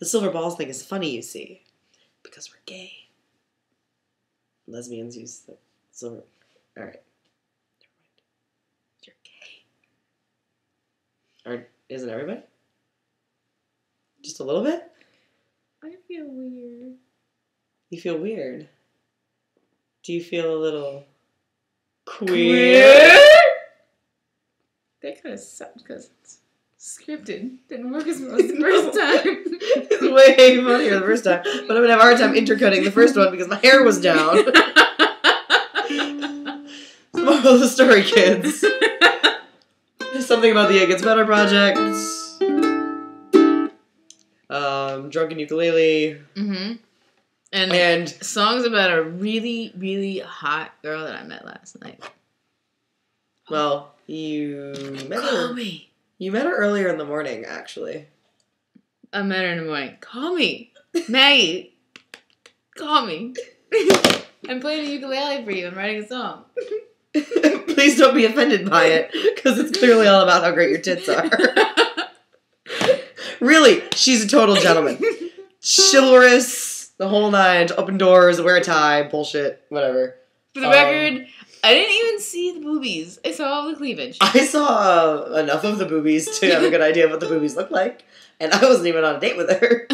silver balls thing is funny, you see, because we're gay. Lesbians use the silver. All right. Never mind. You're gay. Isn't everybody? Just a little bit? I feel weird. You feel weird? Do you feel a little queer? That kind of sucked because it's scripted. Didn't work as well as the first time. It's way funnier the first time. But I'm going to have a hard time intercutting the first one because my hair was down. Moral of the story, kids. There's something about the It Gets Better project. Drunken ukulele. Mm-hmm. And songs about a really, really hot girl that I met last night. Well, you met Call me. You met her earlier in the morning, actually. I met her in the morning. Call me. Maggie. Call me. I'm playing a ukulele for you. I'm writing a song. Please don't be offended by it, because it's clearly all about how great your tits are. Really, she's a total gentleman. Chivalrous, the whole nine, open doors, wear a tie, bullshit, whatever. For the record, I didn't even see the boobies. I saw all the cleavage. I saw enough of the boobies to have a good idea of what the boobies look like. And I wasn't even on a date with her.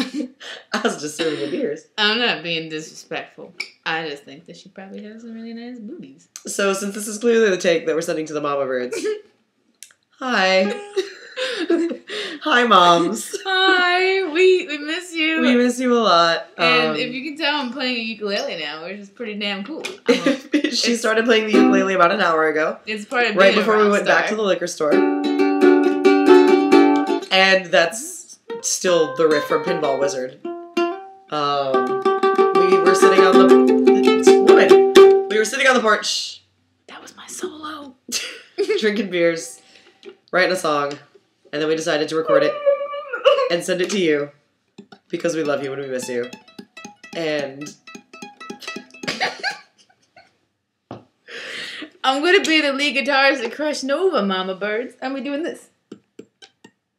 I was just serving the beers. I'm not being disrespectful. I just think that she probably has some really nice boobies. So since this is clearly the take that we're sending to the mama birds. Hi. Hi, moms. Hi. We miss you. We miss you a lot. And if you can tell, I'm playing a ukulele now, which is pretty damn cool. She started playing the ukulele about an hour ago. It's part of right before we went back to the liquor store. And that's still the riff from Pinball Wizard. We were sitting on the... We were sitting on the porch. That was my solo. Drinking beers. Writing a song. And then we decided to record it. And send it to you. Because we love you and we miss you. And... I'm gonna be the lead guitarist at Crush Nova, Mama Birds. I'm gonna be doing this.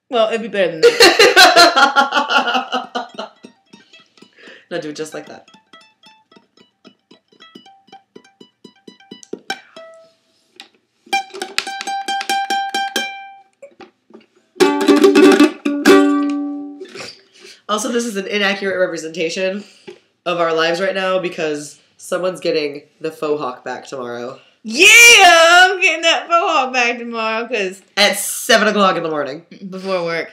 Well, it'd be better than that. No, do it just like that. Also, this is an inaccurate representation of our lives right now because someone's getting the faux hawk back tomorrow. Yeah, I'm getting that faux hawk back tomorrow because at 7 o'clock in the morning before work.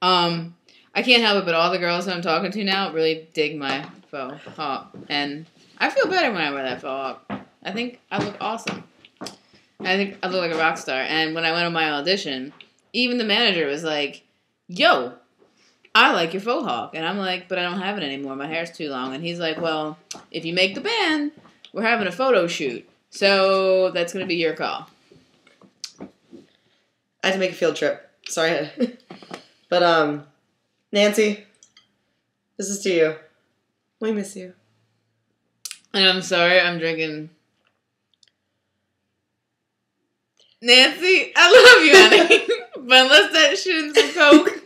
I can't help it, but all the girls I'm talking to now really dig my faux hawk, and I feel better when I wear that faux hawk. I think I look awesome. I think I look like a rock star. And when I went on my audition, even the manager was like, "Yo, I like your faux hawk," and I'm like, "But I don't have it anymore. My hair's too long." And he's like, "Well, if you make the band, we're having a photo shoot." So that's going to be your call. I had to make a field trip. Sorry. But, Nancy, this is to you. We miss you. And I'm sorry, I'm drinking. Nancy, I love you, honey. But unless that shit in some Coke,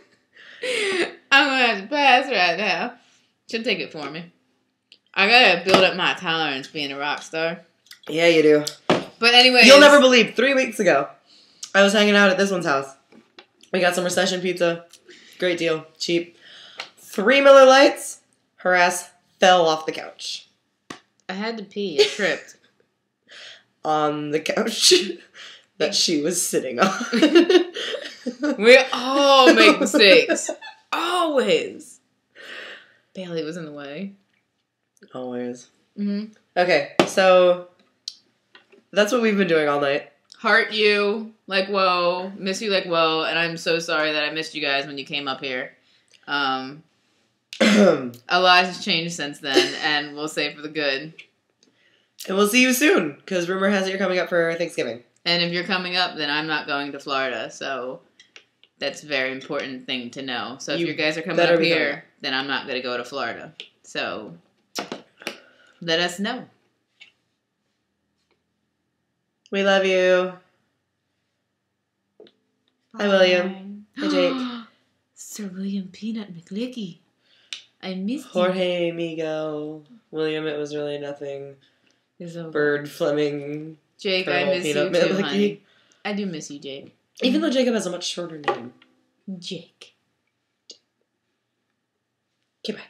I'm going to have to pass right now. She'll take it for me. I got to build up my tolerance being a rock star. Yeah, you do. But anyway, you'll never believe. 3 weeks ago, I was hanging out at this one's house. We got some recession pizza. Great deal. Cheap. 3 Miller Lights. Her ass fell off the couch. I had to pee. I tripped. On the couch that she was sitting on. We all make mistakes. Always. Bailey was in the way. Always. Mm-hmm. Okay, so... that's what we've been doing all night. Heart you, like whoa. Miss you like whoa. And I'm so sorry that I missed you guys when you came up here. A lot has changed since then, and we'll say for the good. And we'll see you soon, because rumor has it you're coming up for Thanksgiving. And if you're coming up, then I'm not going to Florida, so that's a very important thing to know. So if you guys are coming up here, then I'm not going to go to Florida. So let us know. We love you. Hi, William. Hi, Jake. Sir William Peanut McLicky. I missed you. Jorge, Miguel, William, it was really nothing. Bird, Fleming, Jake, I Colonel miss you Peanut too, Mickey. honey. I do miss you, Jake. Even though Jacob has a much shorter name. Jake. Okay, bye.